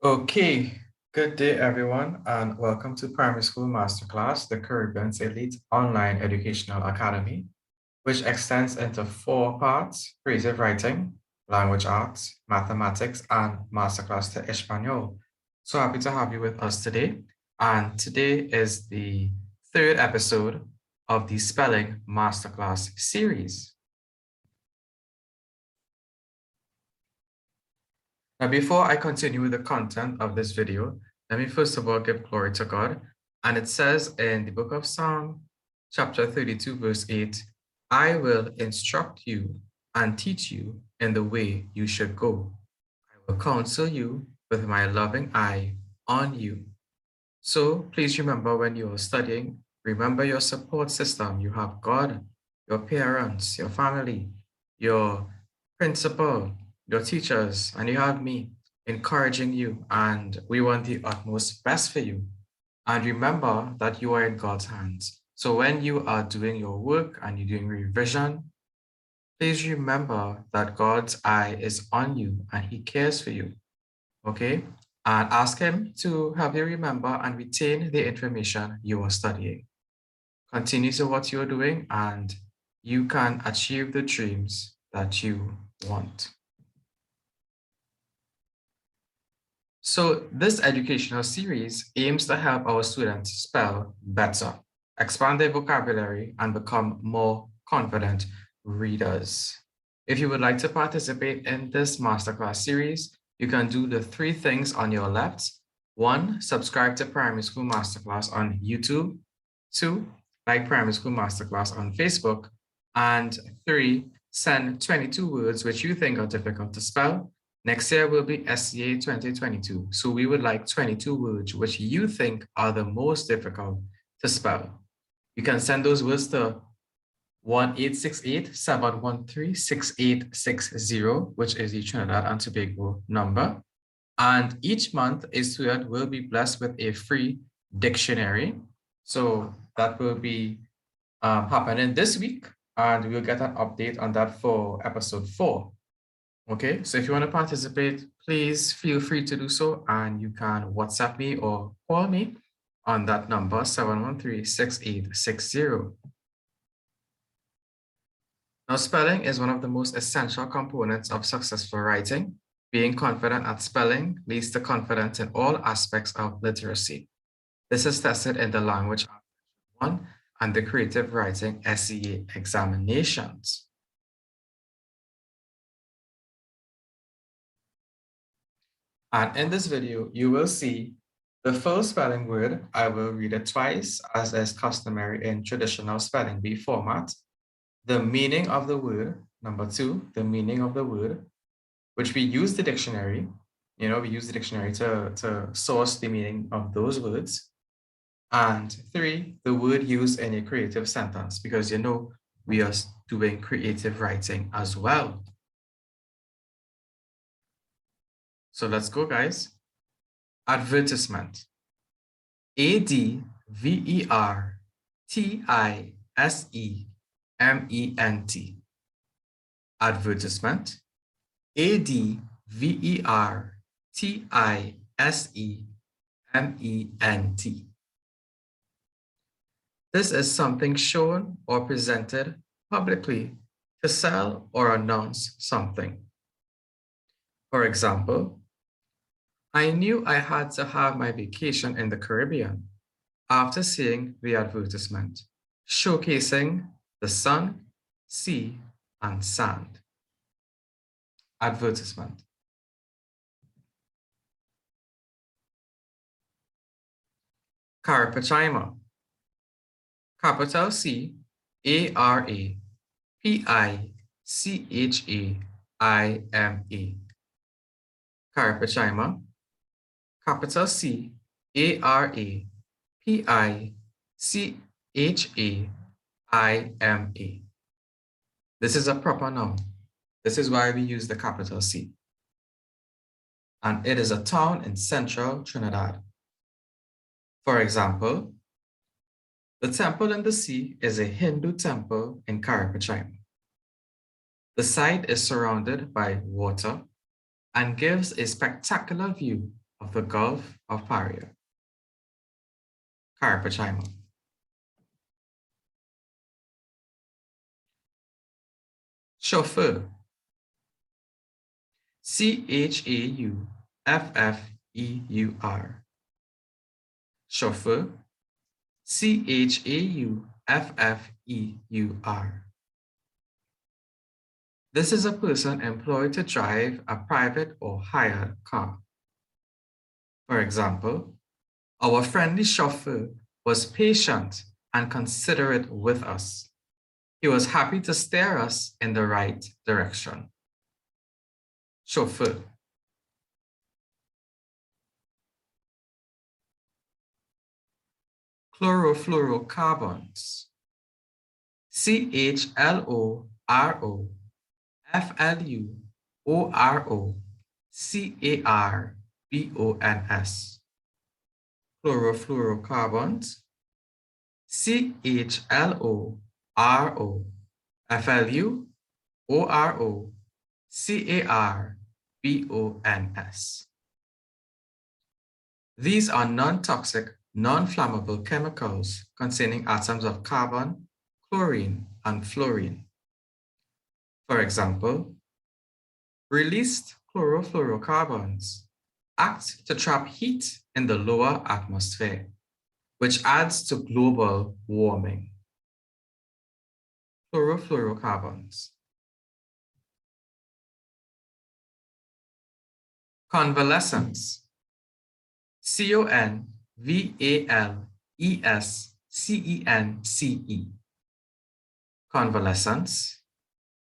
Okay, good day everyone, and welcome to Primary School Masterclass, the Caribbean's elite online educational academy, which extends into four parts: creative writing, language arts, mathematics, and Masterclass to Espanol. So happy to have you with us today. And today is the third episode of the Spelling Masterclass series. Now, before I continue with the content of this video, let me first of all give glory to God. And it says in the book of Psalm, chapter 32, verse 8, I will instruct you and teach you in the way you should go. I will counsel you with my loving eye on you. So please remember when you are studying, remember your support system. You have God, your parents, your family, your principal, your teachers, and you have me encouraging you, and we want the utmost best for you. And remember that you are in God's hands. So when you are doing your work and you're doing revision, please remember that God's eye is on you and he cares for you. Okay? And ask him to help you remember and retain the information you are studying. Continue to what you're doing and you can achieve the dreams that you want. So this educational series aims to help our students spell better, expand their vocabulary, and become more confident readers. If you would like to participate in this masterclass series, you can do the three things on your left. 1, subscribe to Primary School Masterclass on YouTube. 2, like Primary School Masterclass on Facebook. And 3, send 22 words which you think are difficult to spell. Next year will be SCA 2022. So we would like 22 words which you think are the most difficult to spell. You can send those words to 1-868-713-6860, which is the Trinidad and Tobago number. And each month, a student will be blessed with a free dictionary. So that will be happening this week, and we'll get an update on that for episode 4. Okay, so if you want to participate, please feel free to do so, and you can WhatsApp me or call me on that number, 713-6860. Now, spelling is one of the most essential components of successful writing. Being confident at spelling leads to confidence in all aspects of literacy. This is tested in the language 1 and the creative writing SCA examinations. And in this video, you will see the full spelling word. I will read it twice, as is customary in traditional spelling bee format. The meaning of the word, number 2, the meaning of the word, which we use the dictionary. We use the dictionary to source the meaning of those words. And 3, the word used in a creative sentence, because we are doing creative writing as well. So let's go, guys. Advertisement. ADVERTISEMENT. Advertisement. ADVERTISEMENT. This is something shown or presented publicly to sell or announce something. For example, I knew I had to have my vacation in the Caribbean after seeing the advertisement, showcasing the sun, sea, and sand. Advertisement. Carapichaima. Capital CARAPICHAIMA. Carapichaima. Capital CARAPICHAIMA. This is a proper noun. This is why we use the capital C. And it is a town in central Trinidad. For example, the temple in the sea is a Hindu temple in Carapichaima. The site is surrounded by water and gives a spectacular view of the Gulf of Paria. Carapichaima. Chauffeur. Chauffeur. Chauffeur. Chauffeur. This is a person employed to drive a private or hired car. For example, our friendly chauffeur was patient and considerate with us. He was happy to steer us in the right direction. Chauffeur. Chlorofluorocarbons. CHLOROFLUOROCARBONS. Chlorofluorocarbons. CHLOROFLUOROCARBONS. These are non-toxic, non-flammable chemicals containing atoms of carbon, chlorine, and fluorine. For example, released chlorofluorocarbons act to trap heat in the lower atmosphere, which adds to global warming. Chlorofluorocarbons. Convalescence. CONVALESCENCE. Convalescence.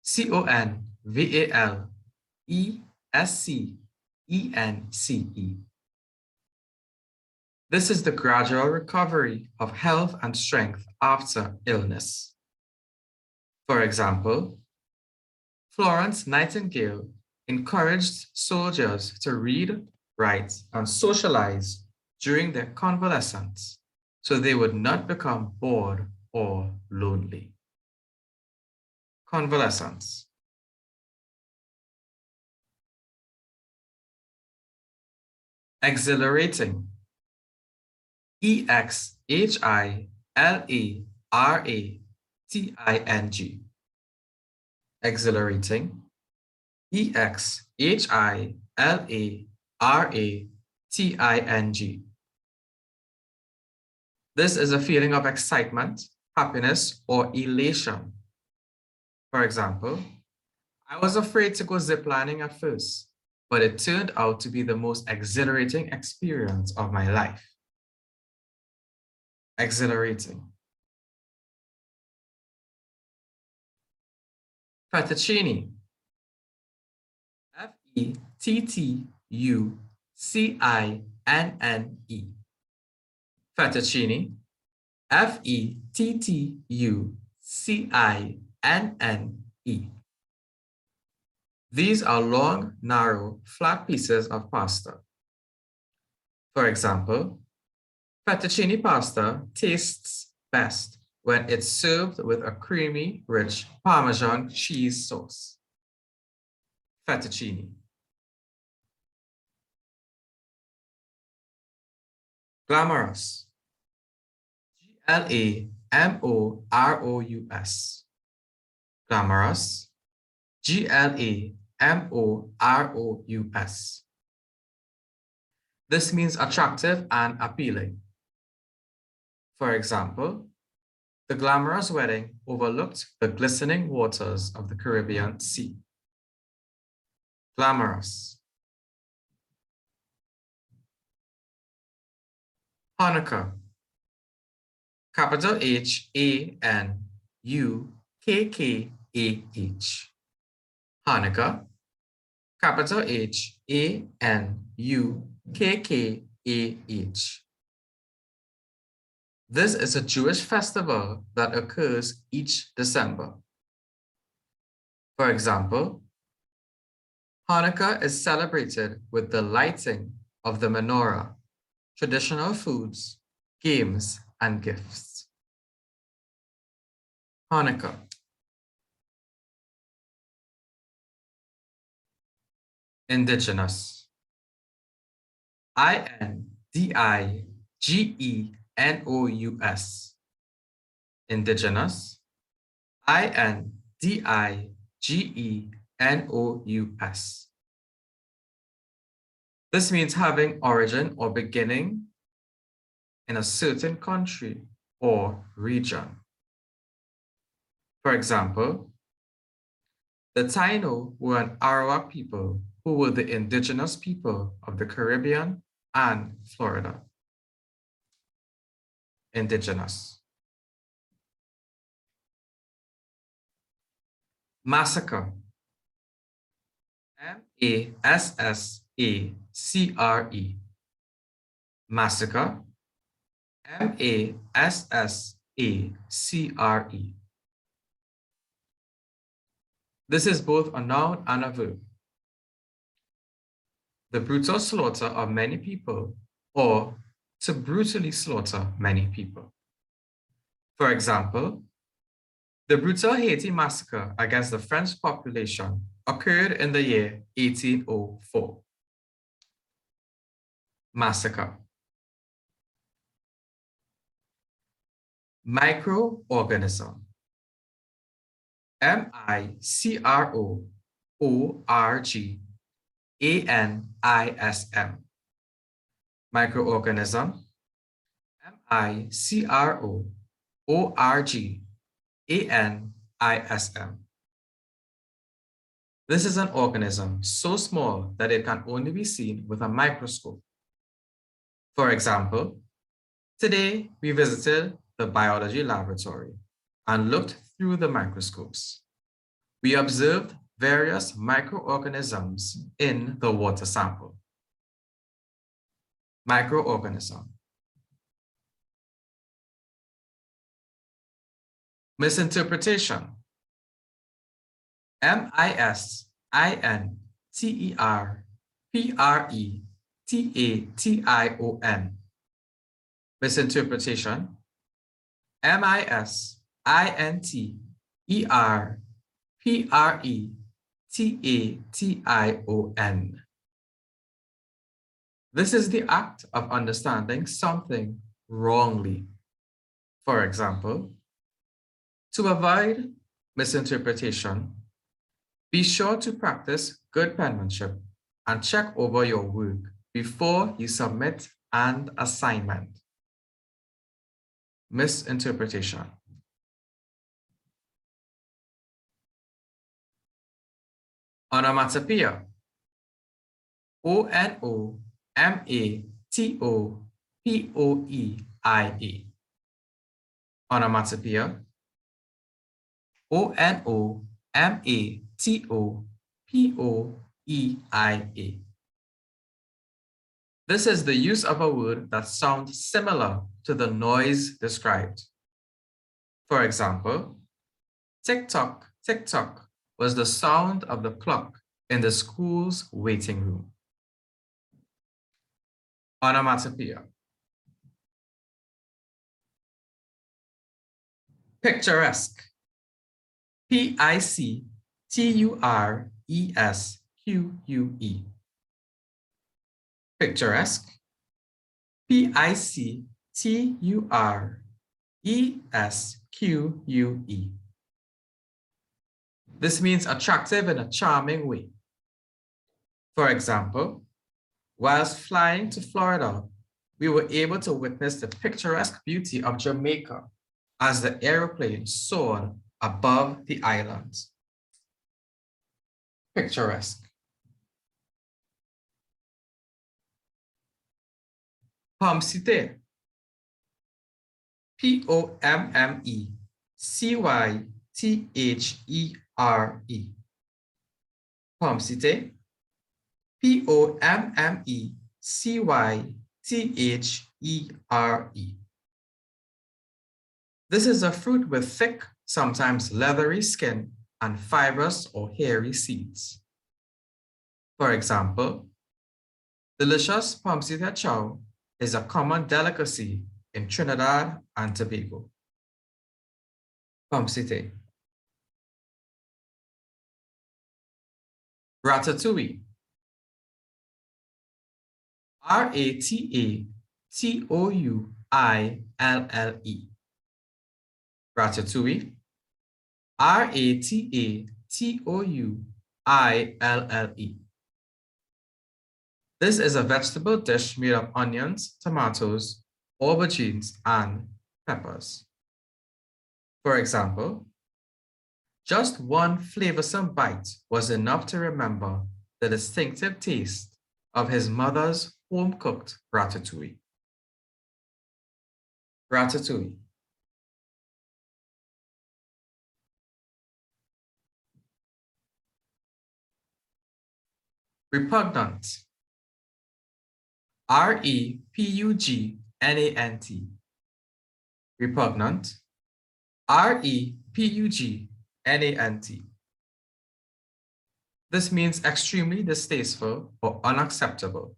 CONVALESCENCE. This is the gradual recovery of health and strength after illness. For example, Florence Nightingale encouraged soldiers to read, write, and socialize during their convalescence so they would not become bored or lonely. Convalescence. Exhilarating. EXHILARATING. Exhilarating. EXHILARATING. This is a feeling of excitement, happiness, or elation. For example, I was afraid to go ziplining at first, but it turned out to be the most exhilarating experience of my life. Exhilarating. Fettuccine. FETTUCINNE. Fettuccine. FETTUCINNE. These are long, narrow, flat pieces of pasta. For example, fettuccine pasta tastes best when it's served with a creamy, rich Parmesan cheese sauce. Fettuccine. Glamorous. GLAMOROUS. Glamorous. GLAMOROUS. This means attractive and appealing. For example, the glamorous wedding overlooked the glistening waters of the Caribbean Sea. Glamorous. Hanukkah. Capital HANUKKAH. Hanukkah. Capital HANUKKAH. This is a Jewish festival that occurs each December. For example, Hanukkah is celebrated with the lighting of the menorah, traditional foods, games, and gifts. Hanukkah. indigenous. Indigenous. Indigenous. Indigenous. This means having origin or beginning in a certain country or region. For example, the Taino were an Arawak people who were the indigenous people of the Caribbean and Florida. Indigenous. Massacre. Massacre. Massacre. Massacre. This is both a noun and a verb. The brutal slaughter of many people, or to brutally slaughter many people. For example, the brutal Haiti massacre against the French population occurred in the year 1804. Massacre. Microorganism. Microorganism. Microorganism. Microorganism. This is an organism so small that it can only be seen with a microscope. For example, today we visited the biology laboratory and looked through the microscopes. We observed various microorganisms in the water sample. Microorganism. Misinterpretation. Misinterpretation. Misinterpretation. Misinterpretation. This is the act of understanding something wrongly. For example, to avoid misinterpretation, be sure to practice good penmanship and check over your work before you submit an assignment. Misinterpretation. Onomatopoeia. Onomatopoeia. Onomatopoeia. Onomatopoeia. This is the use of a word that sounds similar to the noise described. For example, tick-tock, tick-tock was the sound of the clock in the school's waiting room. Onomatopoeia. Picturesque. Picturesque. Picturesque. Picturesque. This means attractive in a charming way. For example, whilst flying to Florida, we were able to witness the picturesque beauty of Jamaica as the airplane soared above the islands. Picturesque. Pommecythere. Pommecythere. Pommecythere. Pommecythere. This is a fruit with thick, sometimes leathery skin and fibrous or hairy seeds. For example, delicious pommecythere chow is a common delicacy in Trinidad and Tobago. Pommecythere. Ratatouille. Ratatouille. Ratatouille. Ratatouille. This is a vegetable dish made of onions, tomatoes, aubergines, and peppers. For example, just one flavorsome bite was enough to remember the distinctive taste of his mother's home-cooked ratatouille. Ratatouille. Repugnant. Repugnant. Repugnant. Repugnant. This means extremely distasteful or unacceptable.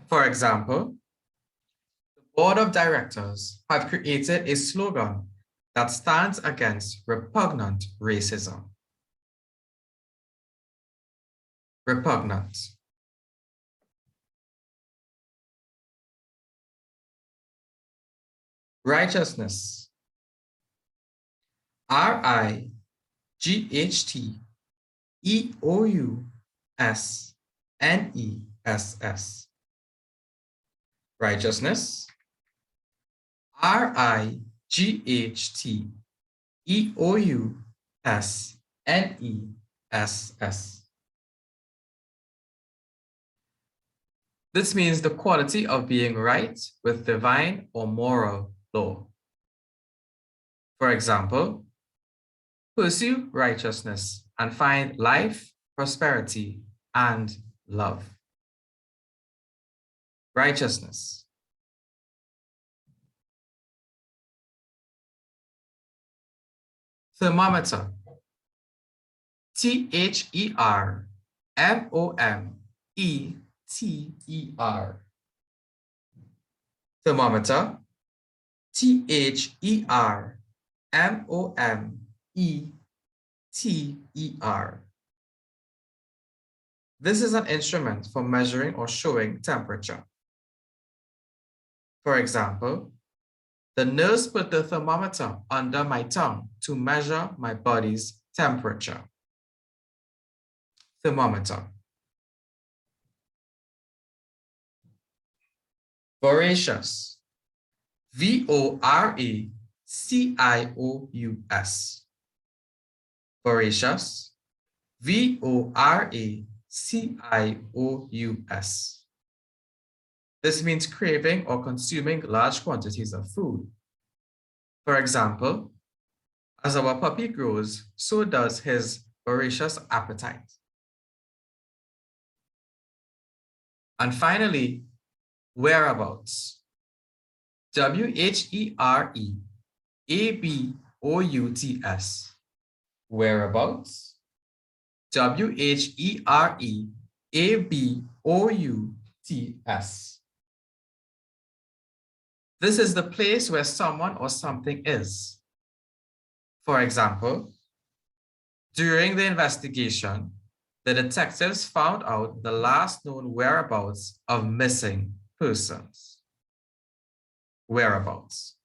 For example, the board of directors have created a slogan that stands against repugnant racism. Repugnant. Righteousness. Righteousness. Righteousness. Righteousness. This means the quality of being right with divine or moral law. For example, pursue righteousness and find life, prosperity, and love. Righteousness. Thermometer. Thermometer. Thermometer. Thermometer. This is an instrument for measuring or showing temperature. For example, the nurse put the thermometer under my tongue to measure my body's temperature. Thermometer. Voracious. Voracious. Voracious. Voracious. This means craving or consuming large quantities of food. For example, as our puppy grows, so does his voracious appetite. And finally, whereabouts. Whereabouts. Whereabouts. Whereabouts. This is the place where someone or something is. For example, during the investigation, the detectives found out the last known whereabouts of missing persons. Whereabouts.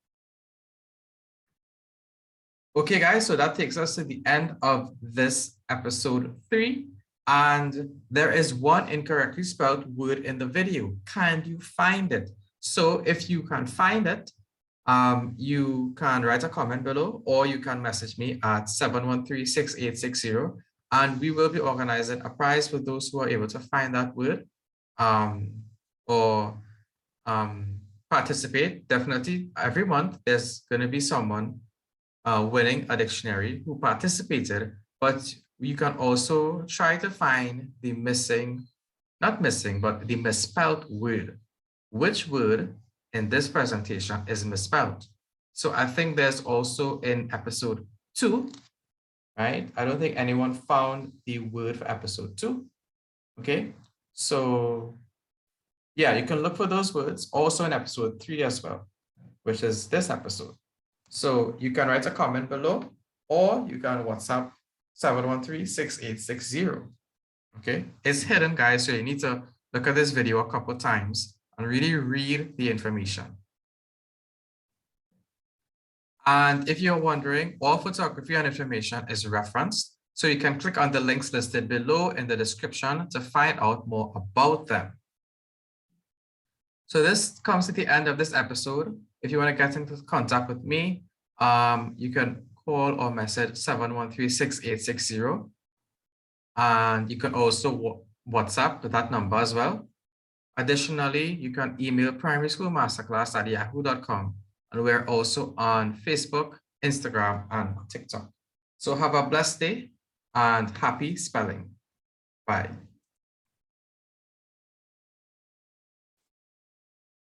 Okay, guys, so that takes us to the end of this episode 3. And there is one incorrectly spelled word in the video. Can you find it? So if you can find it, you can write a comment below, or you can message me at 713-6860, and we will be organizing a prize for those who are able to find that word or participate. Definitely every month there's going to be someone winning a dictionary who participated, but you can also try to find the not missing, but the misspelled word. Which word in this presentation is misspelled? So I think there's also in episode 2, right? I don't think anyone found the word for episode 2. Okay, so yeah, you can look for those words also in episode 3 as well, which is this episode. So you can write a comment below, or you can WhatsApp 713-6860. Okay, it's hidden, guys, so you need to look at this video a couple times and really read the information. And if you're wondering, all photography and information is referenced, so you can click on the links listed below in the description to find out more about them. So this comes to the end of this episode. If you want to get into contact with me, you can call or message 713-6860. And you can also WhatsApp with that number as well. Additionally, you can email primaryschoolmasterclass@yahoo.com. And we're also on Facebook, Instagram, and TikTok. So have a blessed day and happy spelling. Bye.